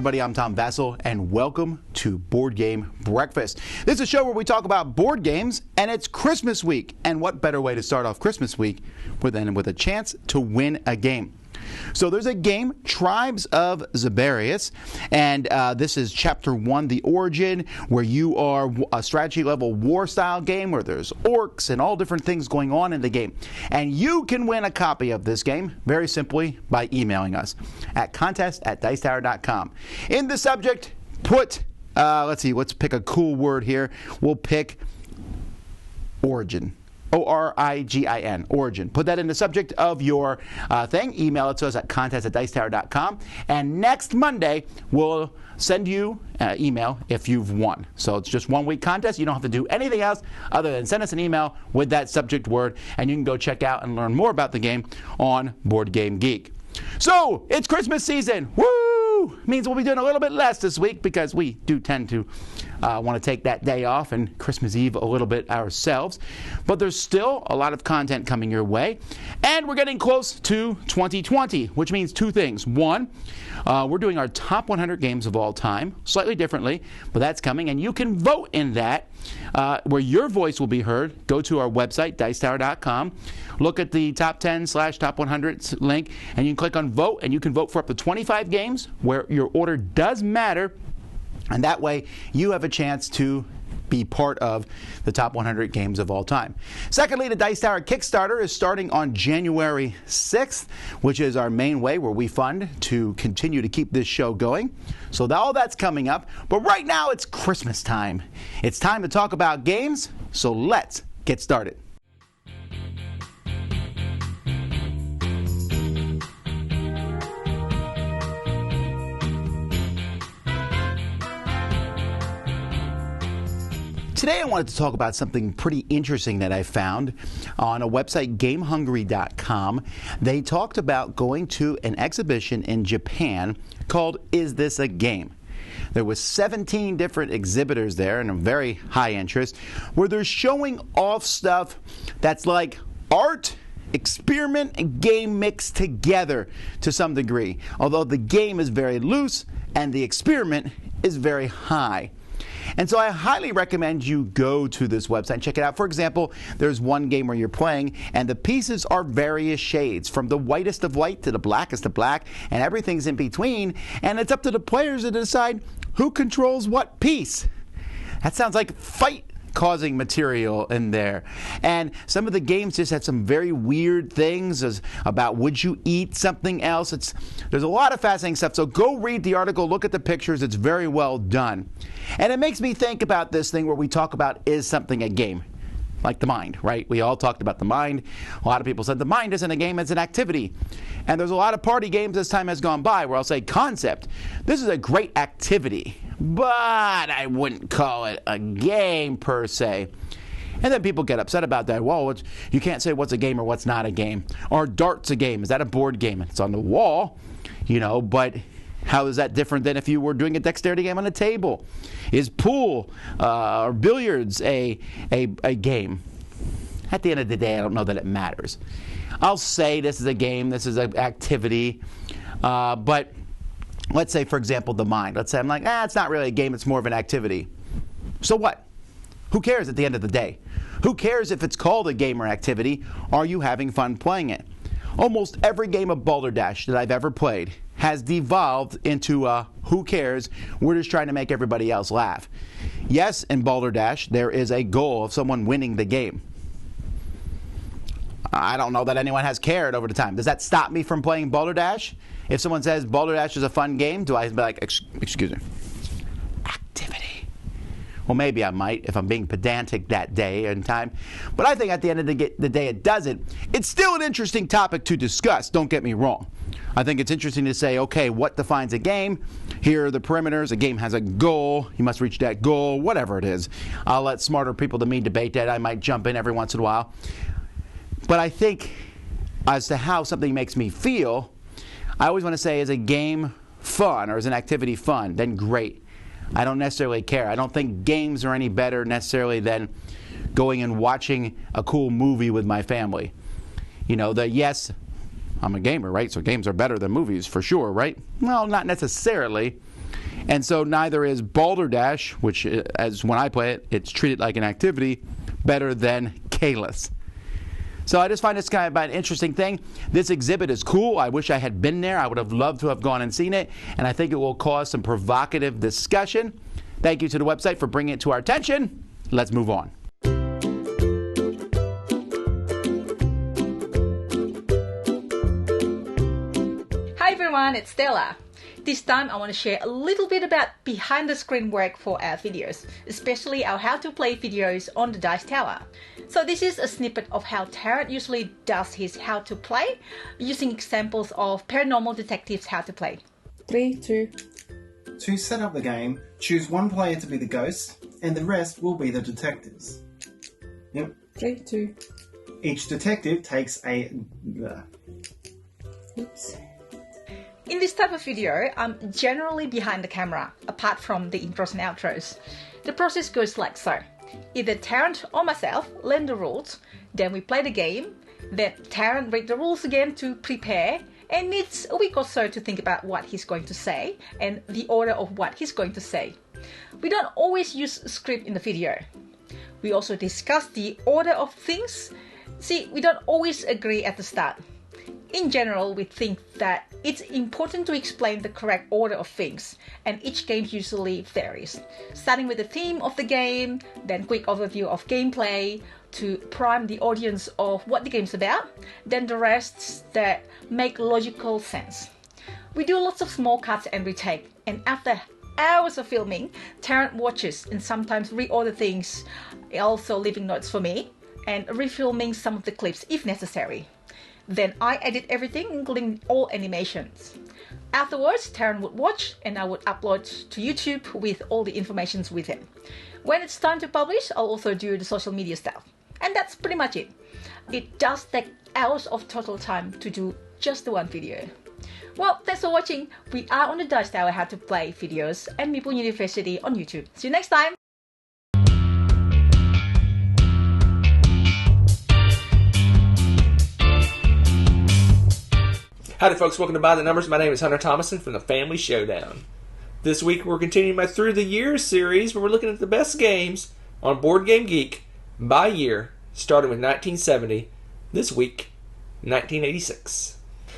everybody, I'm Tom Vasel, and welcome to Board Game Breakfast. This is a show where we talk about board games, and it's Christmas week. And what better way to start off Christmas week than with a chance to win a game? So there's a game, Tribes of Zaberias, and this is Chapter 1, The Origin, where you are a strategy-level war-style game where there's orcs and all different things going on in the game. And you can win a copy of this game very simply by emailing us at contest@dicetower.com. In the subject, put, let's pick a cool word here. We'll pick Origin. O-R-I-G-I-N, Origin. Put that in the subject of your thing. Email it to us at contest@dicetower.com. And next Monday, we'll send you an email if you've won. So it's just 1 week contest. You don't have to do anything else other than send us an email with that subject word, and you can go check out and learn more about the game on Board Game Geek. So it's Christmas season. Woo! Means we'll be doing a little bit less this week because we do tend to want to take that day off and Christmas Eve a little bit ourselves. But there's still a lot of content coming your way. And we're getting close to 2020, which means two things. One, we're doing our top 100 games of all time, slightly differently, but that's coming. And you can vote in that, where your voice will be heard. Go to our website, dicetower.com. Look at the top 10/top 100 link, and you can click on vote, and you can vote for up to 25 games where your order does matter. And that way, you have a chance to be part of the top 100 games of all time. Secondly, the Dice Tower Kickstarter is starting on January 6th, which is our main way where we fund to continue to keep this show going. So all that's coming up. But right now, it's Christmas time. It's time to talk about games, so let's get started. Today I wanted to talk about something pretty interesting that I found on a website, GameHungry.com. They talked about going to an exhibition in Japan called Is This a Game? There was 17 different exhibitors there, and a very high interest, where they're showing off stuff that's like art, experiment, and game mixed together to some degree. Although the game is very loose and the experiment is very high. And so I highly recommend you go to this website and check it out. For example, there's one game where you're playing, and the pieces are various shades, from the whitest of white to the blackest of black, and everything's in between. And it's up to the players to decide who controls what piece. That sounds like fight-causing material in there. And some of the games just had some very weird things about would you eat something else. There's a lot of fascinating stuff. So go read the article, look at the pictures. It's very well done. And it makes me think about this thing where we talk about, is something a game? Like the mind, right? We all talked about the mind. A lot of people said the mind isn't a game, it's an activity. And there's a lot of party games as time has gone by where I'll say, concept, this is a great activity, but I wouldn't call it a game per se. And then people get upset about that. Well, you can't say what's a game or what's not a game. Or dart's a game. Is that a board game? It's on the wall, but how is that different than if you were doing a dexterity game on a table? Is pool or billiards a game? At the end of the day, I don't know that it matters. I'll say this is a game, this is an activity, but let's say, for example, the mind. Let's say I'm like, it's not really a game, it's more of an activity. So what? Who cares at the end of the day? Who cares if it's called a game or activity? Are you having fun playing it? Almost every game of Balderdash that I've ever played has devolved into who cares, we're just trying to make everybody else laugh. Yes, in Balderdash, there is a goal of someone winning the game. I don't know that anyone has cared over the time. Does that stop me from playing Balderdash? If someone says Balderdash is a fun game, do I be like, excuse me, activity? Well, maybe I might if I'm being pedantic that day and time. But I think at the end of the day it doesn't. It's still an interesting topic to discuss, don't get me wrong. I think it's interesting to say, okay, what defines a game? Here are the perimeters. A game has a goal. You must reach that goal, whatever it is. I'll let smarter people than me debate that. I might jump in every once in a while. But I think as to how something makes me feel, I always want to say, is a game fun or is an activity fun? Then great. I don't necessarily care. I don't think games are any better necessarily than going and watching a cool movie with my family. Yes, I'm a gamer, right? So games are better than movies for sure, right? Well, not necessarily. And so neither is Balderdash, which, as when I play it, it's treated like an activity, better than Kalis. So I just find this kind of an interesting thing. This exhibit is cool. I wish I had been there. I would have loved to have gone and seen it. And I think it will cause some provocative discussion. Thank you to the website for bringing it to our attention. Let's move on. Hi everyone, it's Stella. This time I want to share a little bit about behind the screen work for our videos, especially our how to play videos on the Dice Tower. So this is a snippet of how Tarrant usually does his how to play, using examples of Paranormal Detective's how to play. 3, 2. To set up the game, choose one player to be the ghost, and the rest will be the detectives. Yep. 3, 2. Each detective takes a... Oops. In this type of video, I'm generally behind the camera, apart from the intros and outros. The process goes like so. Either Tarrant or myself learn the rules, then we play the game, then Tarrant read the rules again to prepare, and needs a week or so to think about what he's going to say and the order of what he's going to say. We don't always use script in the video. We also discuss the order of things. See, we don't always agree at the start. In general, we think that it's important to explain the correct order of things, and each game usually varies. Starting with the theme of the game, then quick overview of gameplay, to prime the audience of what the game's about, then the rest that make logical sense. We do lots of small cuts and retake, and after hours of filming, Tarrant watches and sometimes reorder things, also leaving notes for me, and refilming some of the clips if necessary. Then I edit everything, including all animations. Afterwards, Tarrant would watch and I would upload to YouTube with all the information with it. When it's time to publish, I'll also do the social media stuff. And that's pretty much it. It does take hours of total time to do just the one video. Well, thanks for watching. We are on the Dice Tower How to Play videos and Meeple University on YouTube. See you next time! Howdy folks, welcome to By the Numbers. My name is Hunter Thomason from the Family Showdown. This week we're continuing my Through the Years series where we're looking at the best games on Board Game Geek by year, starting with 1970, this week, 1986.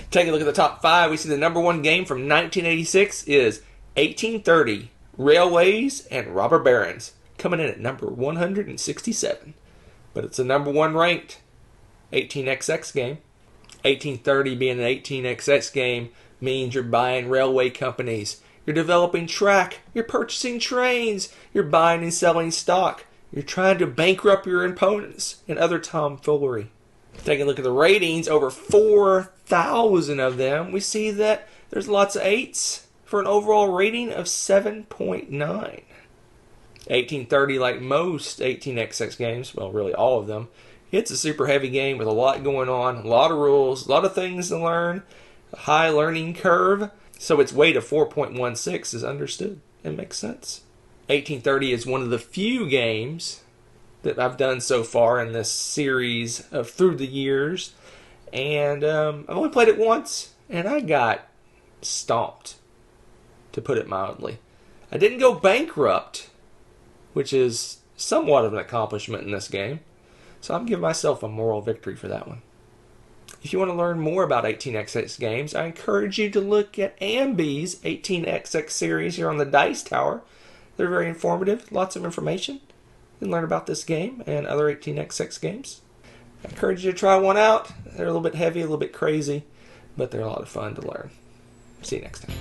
Taking a look at the top 5, we see the number 1 game from 1986 is 1830, Railways and Robber Barons, coming in at number 167. But it's the number 1 ranked 18XX game. 1830 being an 18XX game means you're buying railway companies, you're developing track, you're purchasing trains, you're buying and selling stock, you're trying to bankrupt your opponents, and other tomfoolery. Taking a look at the ratings, over 4,000 of them, we see that there's lots of 8s for an overall rating of 7.9. 1830, like most 18XX games, well, really all of them, it's a super heavy game with a lot going on, a lot of rules, a lot of things to learn, a high learning curve, so its weight of 4.16 is understood and makes sense. 1830 is one of the few games that I've done so far in this series of Through the Years, and I've only played it once, and I got stomped, to put it mildly. I didn't go bankrupt, which is somewhat of an accomplishment in this game. So I'm giving myself a moral victory for that one. If you want to learn more about 18XX games, I encourage you to look at Ambi's 18XX series here on the Dice Tower. They're very informative, lots of information. You can learn about this game and other 18XX games. I encourage you to try one out. They're a little bit heavy, a little bit crazy, but they're a lot of fun to learn. See you next time.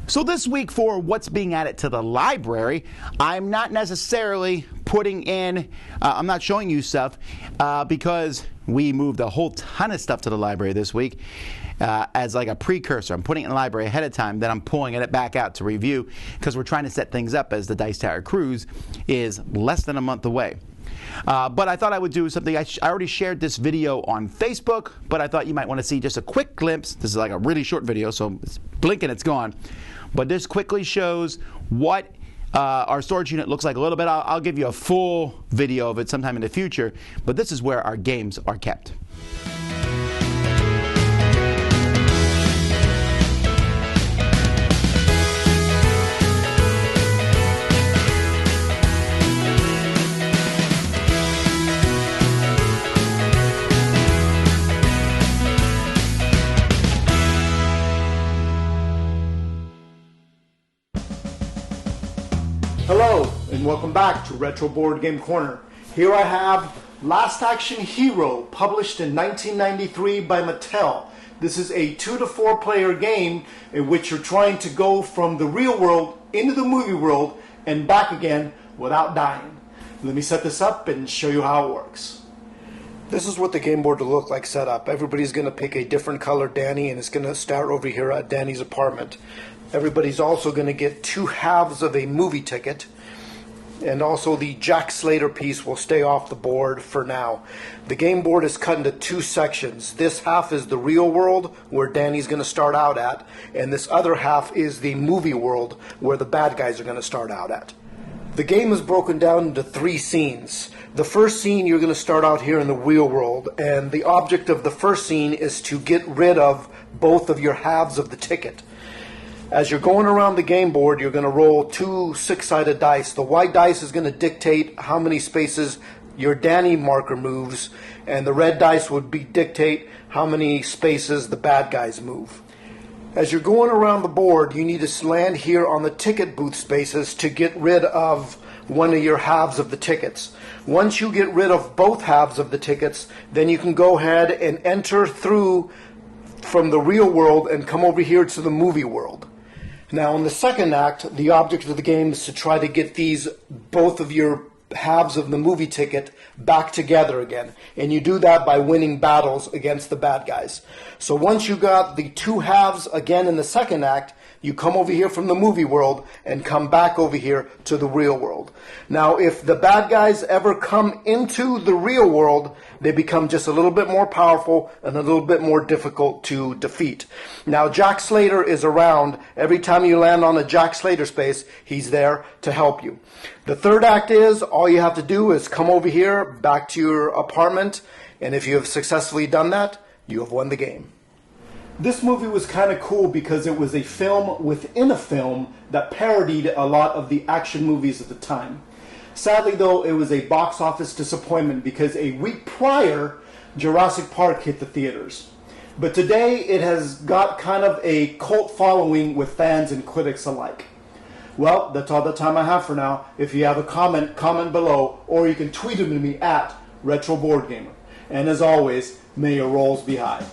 So this week for what's being added to the library, I'm not necessarily putting in, I'm not showing you stuff because we moved a whole ton of stuff to the library this week as like a precursor. I'm putting it in the library ahead of time, then I'm pulling it back out to review because we're trying to set things up as the Dice Tower Cruise is less than a month away. But I thought I would do something. I already shared this video on Facebook, but I thought you might want to see just a quick glimpse. This is like a really short video, so it's blinking, it's gone. But this quickly shows what our storage unit looks like a little bit. I'll give you a full video of it sometime in the future, but this is where our games are kept. Hello, and welcome back to Retro Board Game Corner. Here I have Last Action Hero, published in 1993 by Mattel. This is a 2 to 4 player game in which you're trying to go from the real world into the movie world and back again without dying. Let me set this up and show you how it works. This is what the game board will look like set up. Everybody's going to pick a different color Danny, and it's going to start over here at Danny's apartment. Everybody's also going to get 2 halves of a movie ticket, and also the Jack Slater piece will stay off the board for now. The game board is cut into 2 sections. This half is the real world, where Danny's going to start out at, and this other half is the movie world, where the bad guys are going to start out at. The game is broken down into 3 scenes. The first scene, you're going to start out here in the real world, and the object of the first scene is to get rid of both of your halves of the ticket. As you're going around the game board, you're going to roll 2 6-sided dice. The white dice is going to dictate how many spaces your Danny marker moves, and the red dice would dictate how many spaces the bad guys move. As you're going around the board, you need to land here on the ticket booth spaces to get rid of one of your halves of the tickets. Once you get rid of both halves of the tickets, then you can go ahead and enter through from the real world and come over here to the movie world. Now, in the second act, the object of the game is to try to get both of your halves of the movie ticket back together again. And you do that by winning battles against the bad guys. So once you got the 2 halves again in the second act, you come over here from the movie world and come back over here to the real world. Now, if the bad guys ever come into the real world, they become just a little bit more powerful and a little bit more difficult to defeat. Now, Jack Slater is around. Every time you land on a Jack Slater space, he's there to help you. The third act is, all you have to do is come over here, back to your apartment, and if you have successfully done that, you have won the game. This movie was kind of cool because it was a film within a film that parodied a lot of the action movies of the time. Sadly, though, it was a box office disappointment because a week prior, Jurassic Park hit the theaters. But today, it has got kind of a cult following with fans and critics alike. Well, that's all the time I have for now. If you have a comment below, or you can tweet them to me at RetroBoardGamer. And as always, may your rolls be high.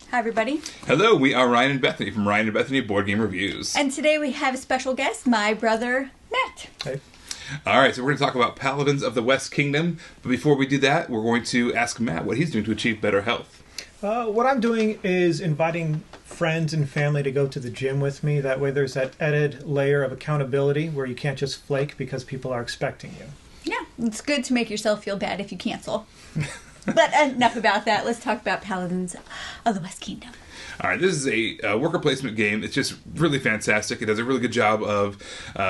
Hi, everybody. Hello, we are Ryan and Bethany from Ryan and Bethany Board Game Reviews. And today we have a special guest, my brother, Matt. Hey. All right, so we're going to talk about Paladins of the West Kingdom. But before we do that, we're going to ask Matt what he's doing to achieve better health. What I'm doing is inviting friends and family to go to the gym with me. That way there's that added layer of accountability where you can't just flake because people are expecting you. Yeah, it's good to make yourself feel bad if you cancel. But enough about that. Let's talk about Paladins of the West Kingdom. All right, this is a worker placement game. It's just really fantastic. It does a really good job of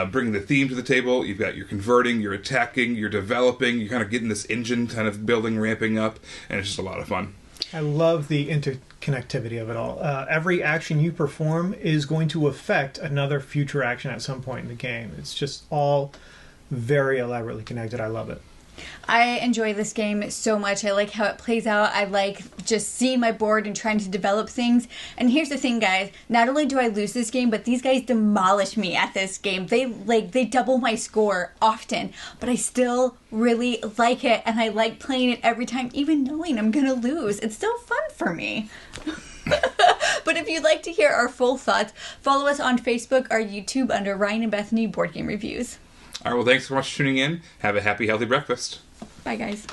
bringing the theme to the table. You've got your converting, you're attacking, you're developing, you're kind of getting this engine kind of building, ramping up, and it's just a lot of fun. I love the interconnectivity of it all. Every action you perform is going to affect another future action at some point in the game. It's just all very elaborately connected. I love it. I enjoy this game so much. I like how it plays out. I like just seeing my board and trying to develop things. And here's the thing, guys. Not only do I lose this game, but these guys demolish me at this game. They double my score often, but I still really like it, and I like playing it every time, even knowing I'm gonna lose. It's still fun for me. But if you'd like to hear our full thoughts, follow us on Facebook or YouTube under Ryan and Bethany Board Game Reviews. All right, well, thanks so much for tuning in. Have a happy, healthy breakfast. Bye, guys.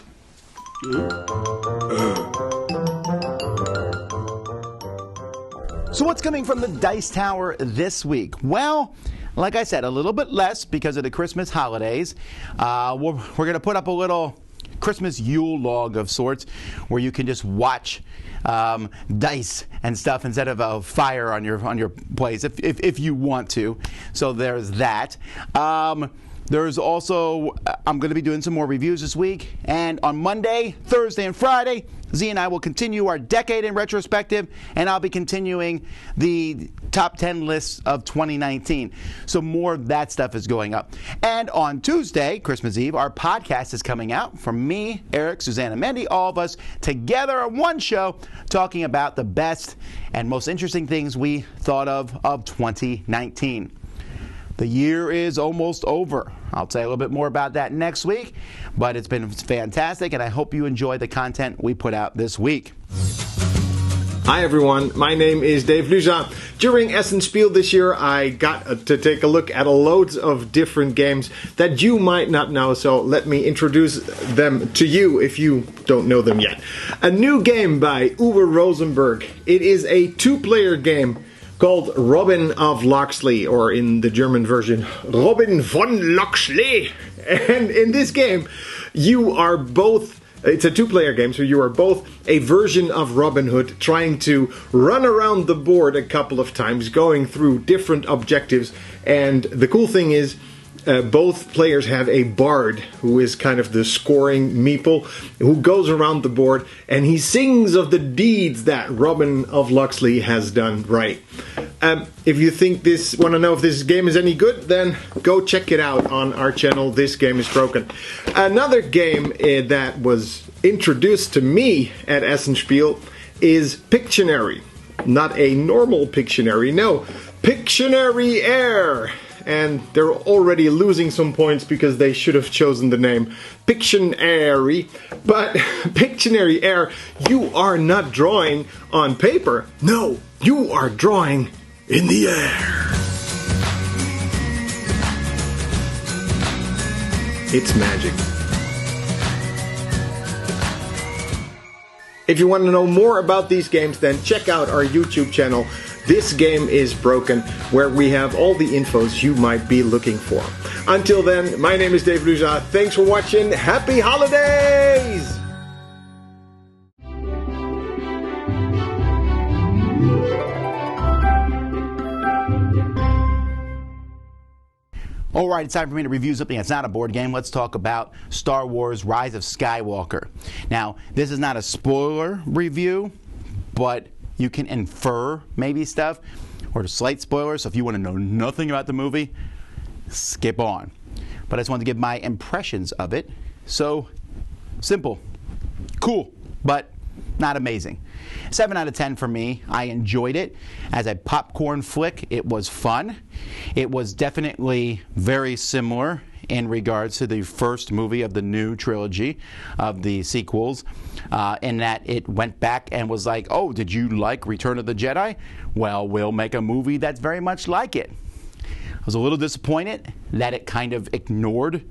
So what's coming from the Dice Tower this week? Well, like I said, a little bit less because of the Christmas holidays. We're going to put up a little Christmas Yule log of sorts, where you can just watch dice and stuff instead of a fire on your place if you want to. So there's that. There's also, I'm going to be doing some more reviews this week, and on Monday, Thursday, and Friday, Z and I will continue our decade in retrospective, and I'll be continuing the top 10 lists of 2019. So more of that stuff is going up. And on Tuesday, Christmas Eve, our podcast is coming out from me, Eric, Susanna, Mandy, all of us together on one show, talking about the best and most interesting things we thought of 2019. The year is almost over. I'll say a little bit more about that next week, but it's been fantastic, and I hope you enjoy the content we put out this week. Hi everyone, my name is Dave Luja. During Essen Spiel this year, I got to take a look at loads of different games that you might not know, so let me introduce them to you if you don't know them yet. A new game by Uwe Rosenberg. It is a two-player game called Robin of Locksley, or in the German version, Robin von Locksley. And in this game, you are both, it's a two-player game, so you are both a version of Robin Hood trying to run around the board a couple of times, going through different objectives. And the cool thing is, both players have a bard who is kind of the scoring meeple who goes around the board and he sings of the deeds that Robin of Locksley has done right. If you want to know if this game is any good, then go check it out on our channel. This Game is Broken. Another game that was introduced to me at Essen Spiel is Pictionary. Not a normal Pictionary, no, Pictionary Air. And they're already losing some points because they should have chosen the name Pictionary. But Pictionary Air, you are not drawing on paper. No, you are drawing in the air. It's magic. If you want to know more about these games, then check out our YouTube channel, This Game is Broken, where we have all the infos you might be looking for. Until then, my name is Dave Luja. Thanks for watching. Happy holidays! All right, it's time for me to review something that's not a board game. Let's talk about Star Wars Rise of Skywalker. Now, this is not a spoiler review, but you can infer maybe stuff, or a slight spoiler, so if you want to know nothing about the movie, skip on. But I just wanted to give my impressions of it. So, simple, cool, but not amazing. 7 out of 10 for me. I enjoyed it. As a popcorn flick, it was fun. It was definitely very similar in regards to the first movie of the new trilogy of the sequels, in that it went back and was like, oh, did you like Return of the Jedi? Well, we'll make a movie that's very much like it. I was a little disappointed that it kind of ignored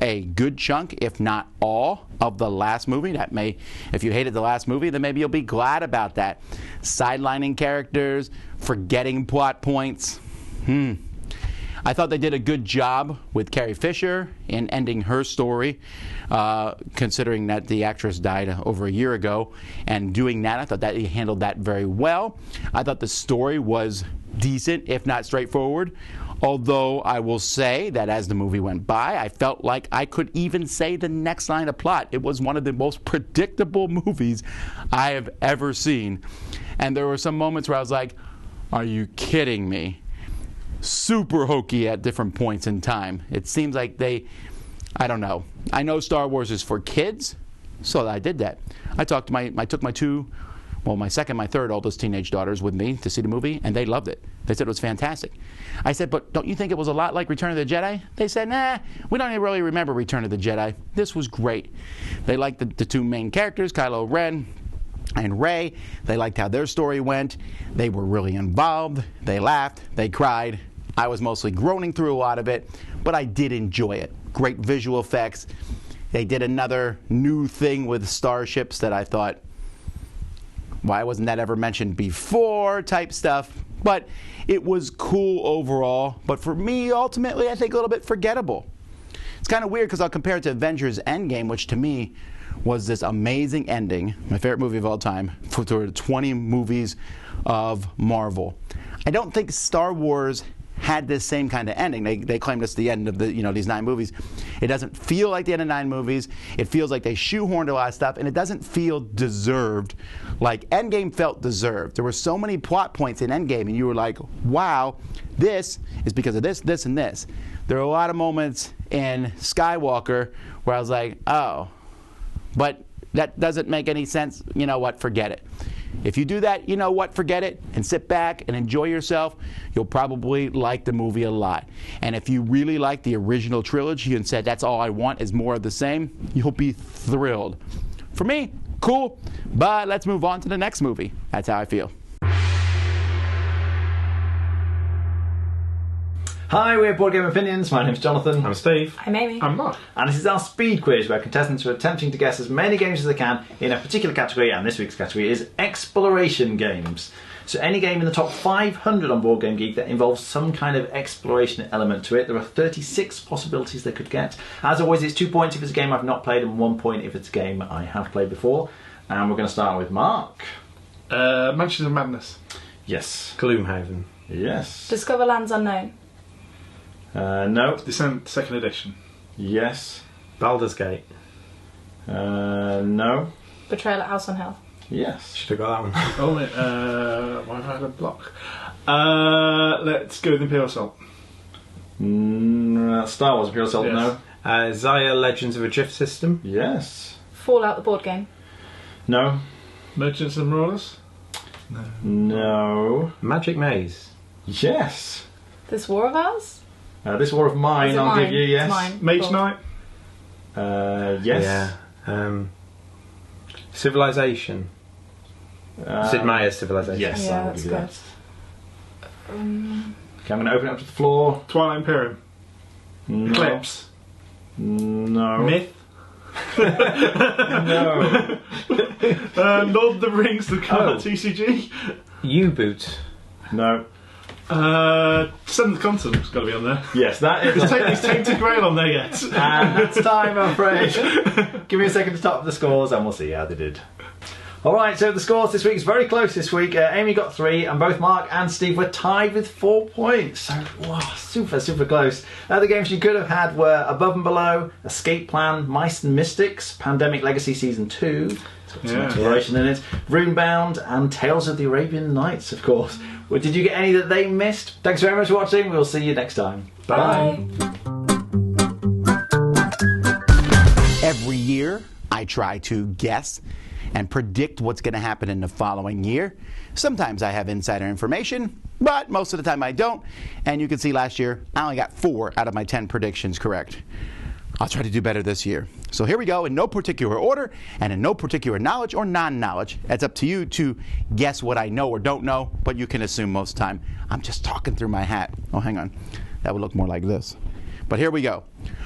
a good chunk, if not all, of the last movie. That may, if you hated the last movie, then maybe you'll be glad about that. Sidelining characters, forgetting plot points. I thought they did a good job with Carrie Fisher in ending her story, considering that the actress died over a year ago. And doing that, I thought that he handled that very well. I thought the story was decent, if not straightforward. Although I will say that as the movie went by, I felt like I could even say the next line of plot. It was one of the most predictable movies I have ever seen. And there were some moments where I was like, are you kidding me? Super hokey at different points in time. It seems like I don't know. I know Star Wars is for kids, so I did that. I took my second, my third oldest teenage daughters with me to see the movie, and they loved it. They said it was fantastic. I said, but don't you think it was a lot like Return of the Jedi? They said, nah, we don't even really remember Return of the Jedi. This was great. They liked the two main characters, Kylo Ren and Rey. They liked how their story went. They were really involved. They laughed. They cried. I was mostly groaning through a lot of it, but I did enjoy it. Great visual effects. They did another new thing with starships that I thought, why wasn't that ever mentioned before type stuff. But it was cool overall. But for me, ultimately, I think a little bit forgettable. It's kind of weird because I'll compare it to Avengers Endgame, which to me was this amazing ending, my favorite movie of all time, for the 20 movies of Marvel. I don't think Star Wars had this same kind of ending. They claimed it's the end of these 9 movies. It doesn't feel like the end of 9 movies. It feels like they shoehorned a lot of stuff, and it doesn't feel deserved like Endgame felt deserved. There were so many plot points in Endgame, and you were like, wow, this is because of this, this, and this. There are a lot of moments in Skywalker where I was like, oh, but that doesn't make any sense. You know what? Forget it. If you do that, you know what, forget it, and sit back and enjoy yourself, you'll probably like the movie a lot. And if you really like the original trilogy and said, that's all I want is more of the same, you'll be thrilled. For me, cool, but let's move on to the next movie. That's how I feel. Hi, we're Board Game Opinions. My name's Jonathan. I'm Steve. I'm Amy. I'm Mark. And this is our speed quiz where contestants are attempting to guess as many games as they can in a particular category, and this week's category is exploration games. So any game in the top 500 on Board Game Geek that involves some kind of exploration element to it. There are 36 possibilities they could get. As always, it's 2 points if it's a game I've not played and 1 point if it's a game I have played before. And we're going to start with Mark. Mansions of Madness. Yes. Gloomhaven. Yes. Discover Lands Unknown. No. Descent, second edition. Yes. Baldur's Gate. No. Betrayal at House on Hill. Yes. Should have got that one. Oh, why have I had a block? Let's go with Imperial Assault. Star Wars Imperial Assault, Yes. no. Zaya Legends of a Drift System. Yes. Fallout the board game. No. Merchants and Marauders. No. Magic Maze. Yes. This War of Ours? This War of Mine, Is it I'll mine? give you, yes. It's mine. Mage Cool. Knight. Yes. Yeah. Civilization. Sid Meier's Civilization. Yes, Yeah, I will that's give you good. that. Okay, I'm going to open it up to the floor. Twilight Imperium. No. Eclipse. No. Myth. No. Lord of the Rings, the card Oh. TCG. U-Boot. No. Seventh Continent's got to be on there. Yes, that is. Is Tainted Grail on there yet? And that's time, I'm afraid. Give me a second to top the scores and we'll see how they did. Alright, so the scores this week is very close this week. Amy got 3 and both Mark and Steve were tied with 4 points. So, wow, super, super close. The games you could have had were Above and Below, Escape Plan, Mice and Mystics, Pandemic Legacy Season 2. It's got some exploration in it. Runebound and Tales of the Arabian Nights, of course. Well, did you get any that they missed? Thanks very much for watching. We'll see you next time. Bye. Every year, I try to guess and predict what's going to happen in the following year. Sometimes I have insider information, but most of the time I don't. And you can see last year, I only got 4 out of my 10 predictions correct. I'll try to do better this year. So here we go, in no particular order and in no particular knowledge or non-knowledge. It's up to you to guess what I know or don't know, but you can assume most of the time I'm just talking through my hat. Oh, hang on. That would look more like this. But here we go.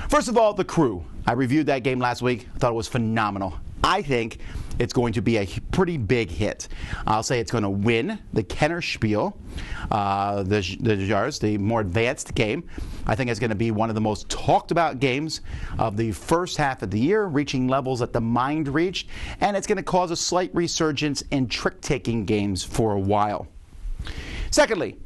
First of all, The Crew. I reviewed that game last week. I thought it was phenomenal. I think it's going to be a pretty big hit. I'll say it's going to win the Kenner Spiel, the more advanced game. I think it's going to be one of the most talked about games of the first half of the year, reaching levels that the mind reached, and it's going to cause a slight resurgence in trick-taking games for a while. Secondly,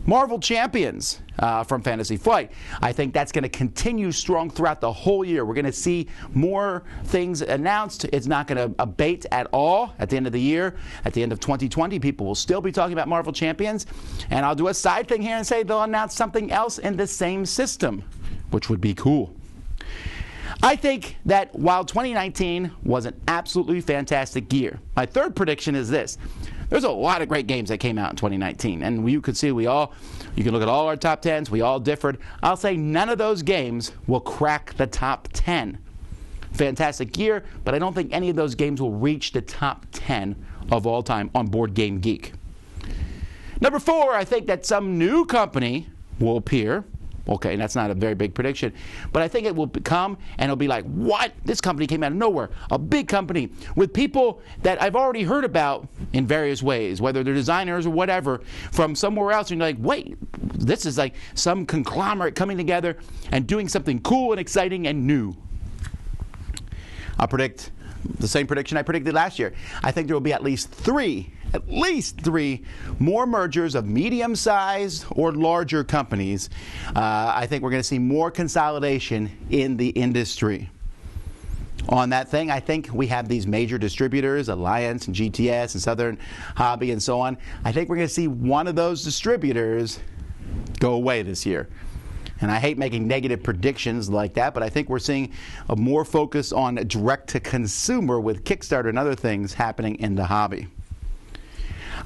Marvel Champions from Fantasy Flight. I think that's going to continue strong throughout the whole year. We're going to see more things announced. It's not going to abate at all at the end of the year. At the end of 2020, people will still be talking about Marvel Champions. And I'll do a side thing here and say they'll announce something else in the same system, which would be cool. I think that while 2019 was an absolutely fantastic year, my third prediction is this. There's a lot of great games that came out in 2019, and you could see you can look at all our top 10s, we all differed. I'll say none of those games will crack the top 10. Fantastic year, but I don't think any of those games will reach the top 10 of all time on Board Game Geek. Number 4, I think that some new company will appear. Okay, and that's not a very big prediction, but I think it will come and it'll be like, what? This company came out of nowhere. A big company with people that I've already heard about in various ways, whether they're designers or whatever, from somewhere else. And you're like, wait, this is like some conglomerate coming together and doing something cool and exciting and new. I'll predict the same prediction I predicted last year. I think there will be at least three more mergers of medium-sized or larger companies. I think we're going to see more consolidation in the industry. On that thing, I think we have these major distributors, Alliance and GTS and Southern Hobby and so on. I think we're going to see one of those distributors go away this year. And I hate making negative predictions like that, but I think we're seeing a more focus on direct-to-consumer with Kickstarter and other things happening in the hobby.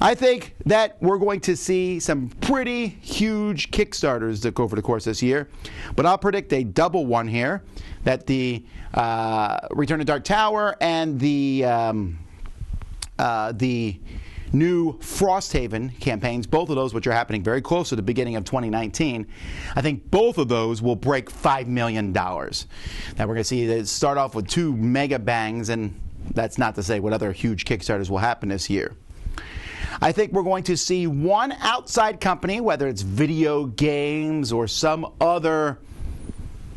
I think that we're going to see some pretty huge Kickstarters that go over the course this year, but I'll predict a double one here, that the Return to Dark Tower and the new Frosthaven campaigns, both of those which are happening very close to the beginning of 2019, I think both of those will break $5 million. Now we're going to see that start off with 2 mega bangs, and that's not to say what other huge Kickstarters will happen this year. I think we're going to see one outside company, whether it's video games or some other,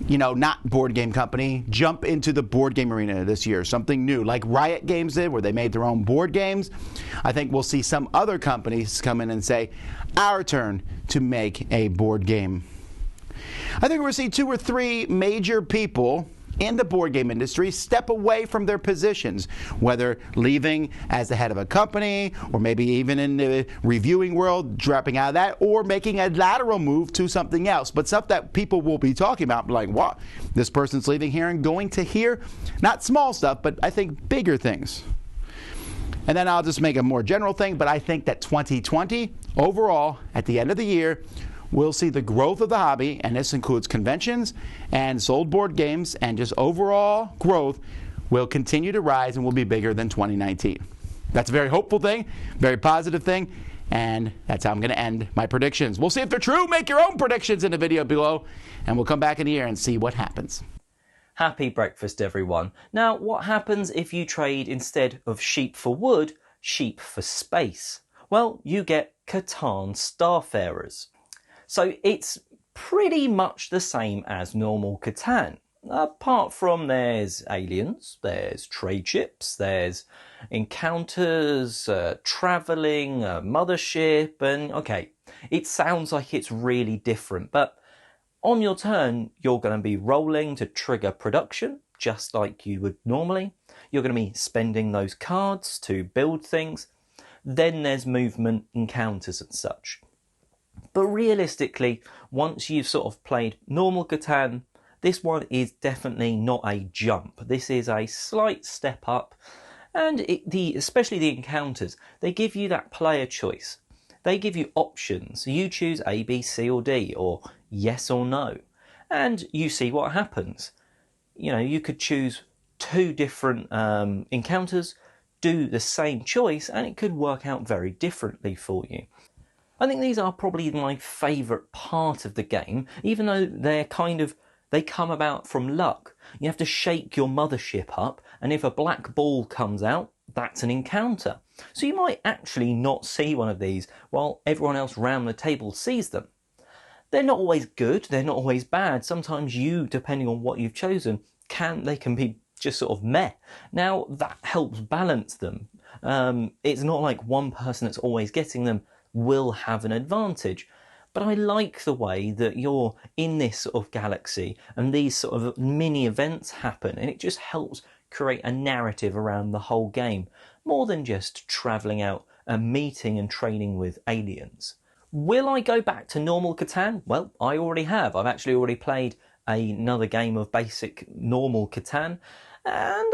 not board game company, jump into the board game arena this year. Something new, like Riot Games did, where they made their own board games. I think we'll see some other companies come in and say, our turn to make a board game. I think we're going to see 2 or 3 major people in the board game industry step away from their positions, whether leaving as the head of a company or maybe even in the reviewing world, dropping out of that, or making a lateral move to something else. But stuff that people will be talking about, like, what? This person's leaving here and going to here? Not small stuff, but I think bigger things. And then I'll just make a more general thing, but I think that 2020, overall, at the end of the year, we'll see the growth of the hobby, and this includes conventions and sold board games, and just overall growth will continue to rise and will be bigger than 2019. That's a very hopeful thing, very positive thing, and that's how I'm going to end my predictions. We'll see if they're true. Make your own predictions in the video below, and we'll come back in the year and see what happens. Happy breakfast, everyone. Now, what happens if you trade, instead of sheep for wood, sheep for space? Well, you get Catan Starfarers. So it's pretty much the same as normal Catan. Apart from there's aliens, there's trade ships, there's encounters, travelling, a mothership, and okay, it sounds like it's really different, but on your turn, you're going to be rolling to trigger production, just like you would normally. You're going to be spending those cards to build things. Then there's movement, encounters and such. But realistically, once you've sort of played normal Catan, this one is definitely not a jump. This is a slight step up, and especially the encounters, they give you that player choice. They give you options. You choose A, B, C or D, or yes or no, and you see what happens. You could choose 2 different encounters, do the same choice, and it could work out very differently for you. I think these are probably my favourite part of the game, even though they come about from luck. You have to shake your mothership up, and if a black ball comes out, that's an encounter. So you might actually not see one of these while everyone else round the table sees them. They're not always good, they're not always bad. Sometimes you, depending on what you've chosen, they can be just sort of meh. Now, that helps balance them. It's not like one person that's always getting them will have an advantage, but I like the way that you're in this sort of galaxy and these sort of mini events happen, and it just helps create a narrative around the whole game, more than just travelling out and meeting and training with aliens. Will I go back to normal Catan? Well, I already have. I've actually already played another game of basic normal Catan, and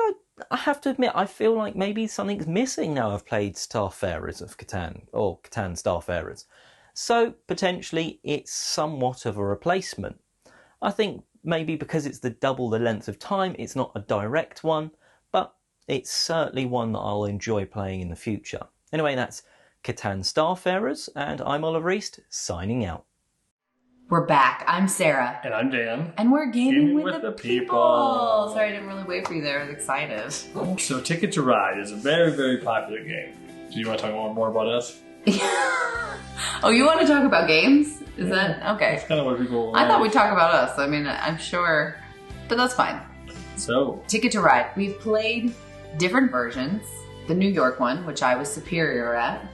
I have to admit, I feel like maybe something's missing now I've played Starfarers of Catan, or Catan Starfarers. So, potentially, it's somewhat of a replacement. I think maybe because it's double the length of time, it's not a direct one, but it's certainly one that I'll enjoy playing in the future. Anyway, that's Catan Starfarers, and I'm Oliver East, signing out. We're back. I'm Sarah. And I'm Dan. And we're gaming with the people. Sorry, I didn't really wait for you there. I was excited. So Ticket to Ride is a very, very popular game. Do you want to talk more about us? Oh, you want to talk about games? Is that okay? That's kind of what people I thought we'd talk about us. I mean, I'm sure, but that's fine. So, Ticket to Ride. We've played different versions. The New York one, which I was superior at.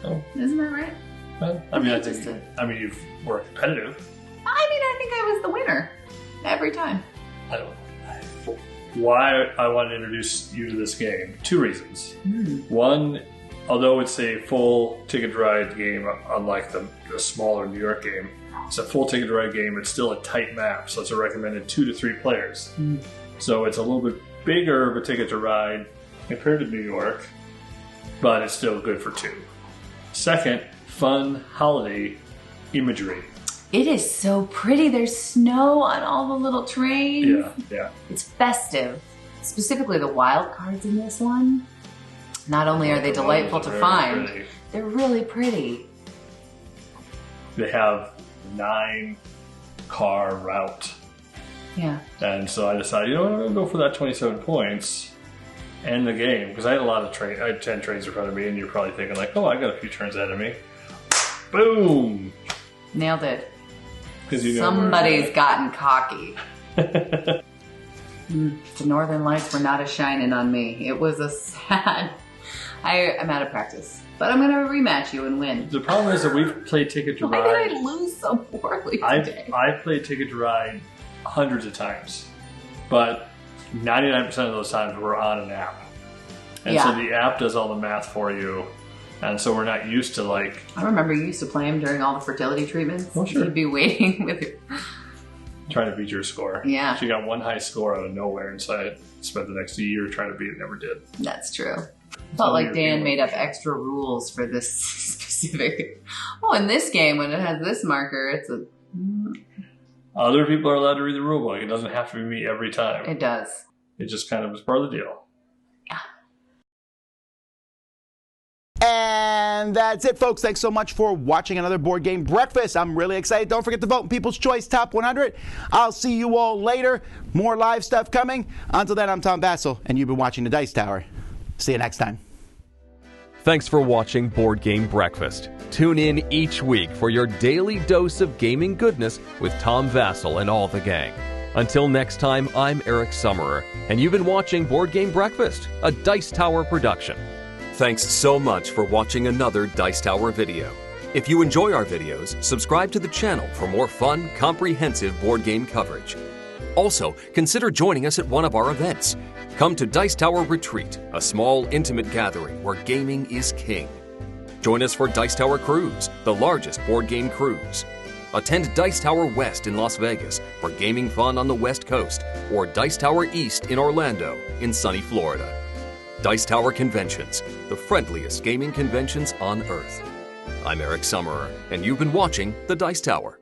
Oh. Isn't that right? Well, I mean, you were competitive. I think I was the winner every time. I don't know. Why I want to introduce you to this game? 2 reasons. One, although it's a full ticket to ride game, unlike the smaller New York game, it's a full ticket to ride game. It's still a tight map, so it's a recommended 2 to 3 players. So it's a little bit bigger of a ticket to ride compared to New York, but it's still good for 2. Second, fun holiday imagery. It is so pretty. There's snow on all the little trains. Yeah. It's festive. Specifically the wild cards in this one. Not only are they delightful to find, they're really pretty. They have 9-car route. Yeah. And so I decided, I'm going to go for that 27 points. End the game. Because I had I had 10 trains in front of me, and you're probably thinking like, I got a few turns ahead of me. Boom! Nailed it. Somebody's gotten cocky. The Northern Lights were not a shining on me. It was a sad... I'm out of practice. But I'm going to rematch you and win. The problem is that we've played Ticket to Ride. Why did I lose so poorly today? I've played Ticket to Ride hundreds of times. But 99% of those times we're on an app. And so the app does all the math for you. And so we're not used to like... I remember you used to play him during all the fertility treatments. Oh, sure. You'd be waiting with your... Trying to beat your score. Yeah. She got one high score out of nowhere, and so I spent the next year trying to beat it, never did. That's true. Felt like Dan made up extra rules for this specific... in this game, when it has this marker, it's a... Other people are allowed to read the rule book. It doesn't have to be me every time. It does. It just kind of is part of the deal. And that's it, folks. Thanks so much for watching another Board Game Breakfast. I'm really excited. Don't forget to vote in People's Choice Top 100. I'll see you all later. More live stuff coming. Until then, I'm Tom Vasel, and you've been watching The Dice Tower. See you next time. Thanks for watching Board Game Breakfast. Tune in each week for your daily dose of gaming goodness with Tom Vasel and all the gang. Until next time, I'm Eric Summerer, and you've been watching Board Game Breakfast, a Dice Tower production. Thanks so much for watching another Dice Tower video. If you enjoy our videos, subscribe to the channel for more fun, comprehensive board game coverage. Also, consider joining us at one of our events. Come to Dice Tower Retreat, a small, intimate gathering where gaming is king. Join us for Dice Tower Cruise, the largest board game cruise. Attend Dice Tower West in Las Vegas for gaming fun on the West Coast, or Dice Tower East in Orlando in sunny Florida. Dice Tower Conventions, the friendliest gaming conventions on Earth. I'm Eric Summerer, and you've been watching The Dice Tower.